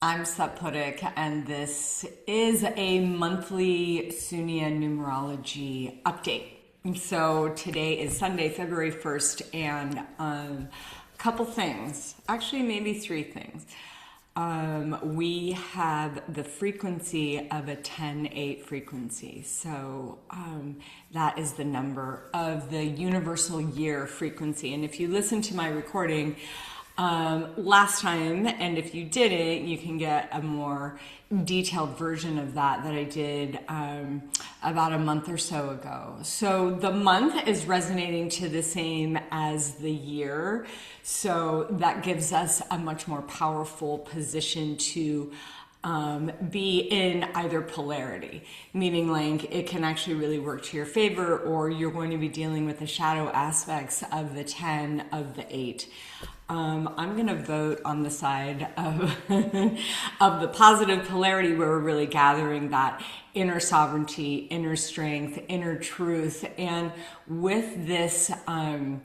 I'm Satpurik, and this is a monthly Sunnia numerology update. So today is Sunday, February 1st, and a couple things, actually maybe three things. We have the frequency of a 10-8 frequency. So that is the number of the universal year frequency. And if you listen to my recording last time, and if you didn't, you can get a more detailed version of that I did about a month or so ago. So the month is resonating to the same as the year. So that gives us a much more powerful position to be in either polarity, meaning like it can actually really work to your favor, or you're going to be dealing with the shadow aspects of the 10 of the 8. I'm going to vote on the side of, of the positive polarity, where we're really gathering that inner sovereignty, inner strength, inner truth. And with this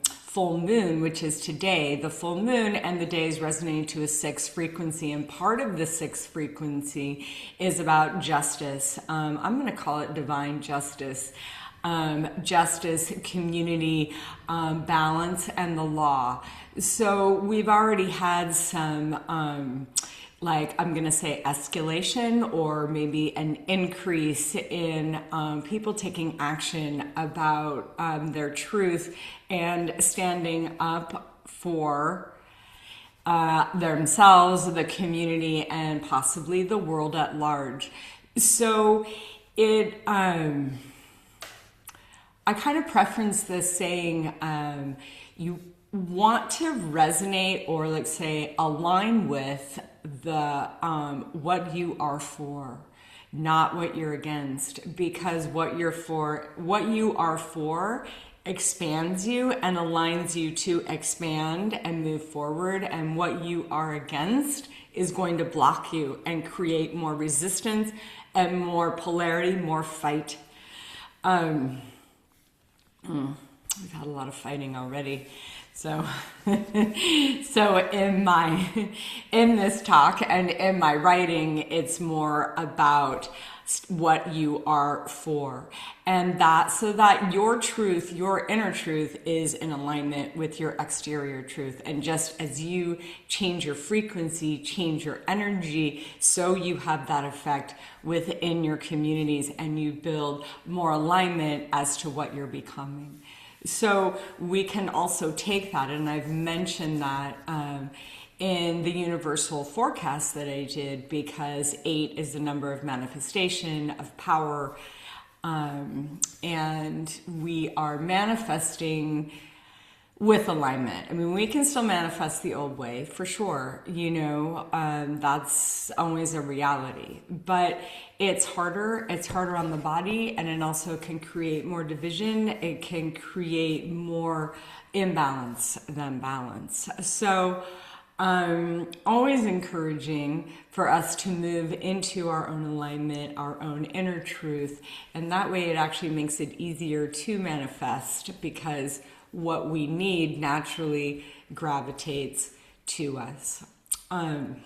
full moon, which is today, the full moon and the day is resonating to a 6 frequency. And part of the 6 frequency is about justice. I'm going to call it divine justice. Justice, community, balance, and the law. So we've already had some, like I'm going to say escalation, or maybe an increase in people taking action about their truth and standing up for themselves, the community, and possibly the world at large. So it... I kind of preference this saying, you want to resonate, or like say align with the what you are for, not what you're against, because what you are for expands you and aligns you to expand and move forward, and what you are against is going to block you and create more resistance and more polarity, more fight. We've had a lot of fighting already. So, in this talk and in my writing, it's more about what you are for, and so that your truth, your inner truth, is in alignment with your exterior truth. And just as you change your frequency, change your energy, so you have that effect within your communities, and you build more alignment as to what you're becoming. So we can also take that, and I've mentioned that in the universal forecast that I did, because 8 is the number of manifestation, of power, and we are manifesting with alignment. I mean, we can still manifest the old way, for sure, that's always a reality, but it's harder on the body, and it also can create more division. It can create more imbalance than balance. So always encouraging for us to move into our own alignment, our own inner truth, and that way it actually makes it easier to manifest, because what we need naturally gravitates to us. And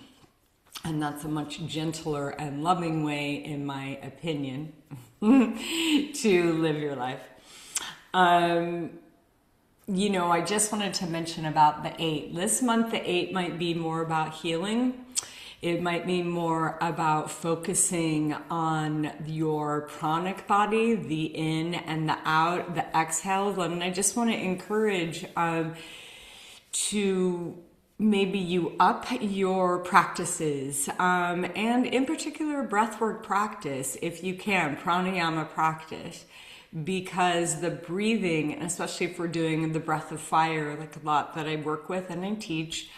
that's a much gentler and loving way, in my opinion, to live your life. I just wanted to mention about the 8. This month, the 8 might be more about healing. It might be more about focusing on your pranic body, the in and the out, the exhales. And I just want to encourage to maybe you up your practices, and in particular breathwork practice, if you can, pranayama practice, because the breathing, especially if we're doing the breath of fire, like a lot that I work with and I teach,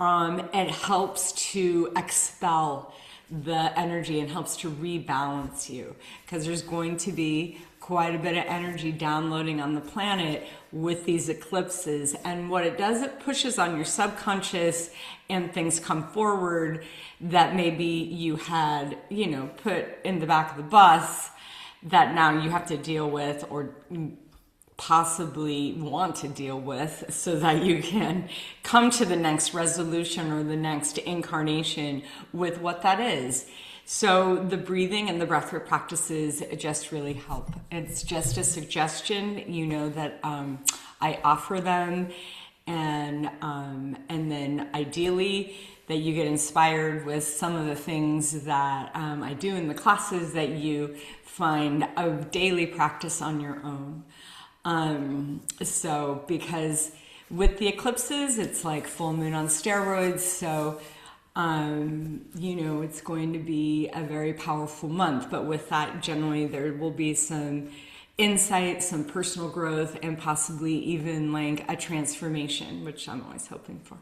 it helps to expel the energy and helps to rebalance you, because there's going to be quite a bit of energy downloading on the planet with these eclipses. And what it does, it pushes on your subconscious, and things come forward that maybe you had, put in the back of the bus, that now you have to deal with, or possibly want to deal with, so that you can come to the next resolution or the next incarnation with what that is. So the breathing and the breathwork practices just really help. It's just a suggestion, you know, that I offer them, and then ideally that you get inspired with some of the things that I do in the classes, that you find a daily practice on your own. So because with the eclipses, it's like full moon on steroids. So, you know, it's going to be a very powerful month, but with that, generally there will be some insight, some personal growth, and possibly even like a transformation, which I'm always hoping for.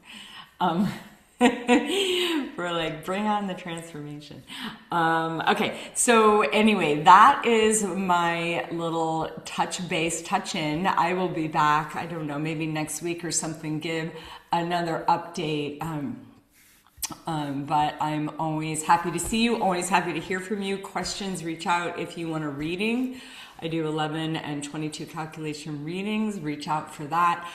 We're like, bring on the transformation. Okay, so anyway, that is my little touch base, touch in. I will be back, I don't know, maybe next week or something, give another update. But I'm always happy to see you, always happy to hear from you. Questions, reach out if you want a reading. I do 11 and 22 calculation readings. Reach out for that.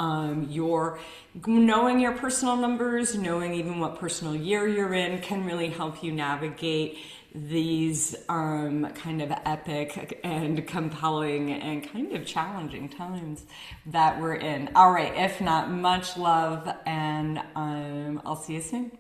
Knowing your personal numbers, knowing even what personal year you're in, can really help you navigate these kind of epic and compelling and kind of challenging times that we're in. All right, if not, much love, and I'll see you soon.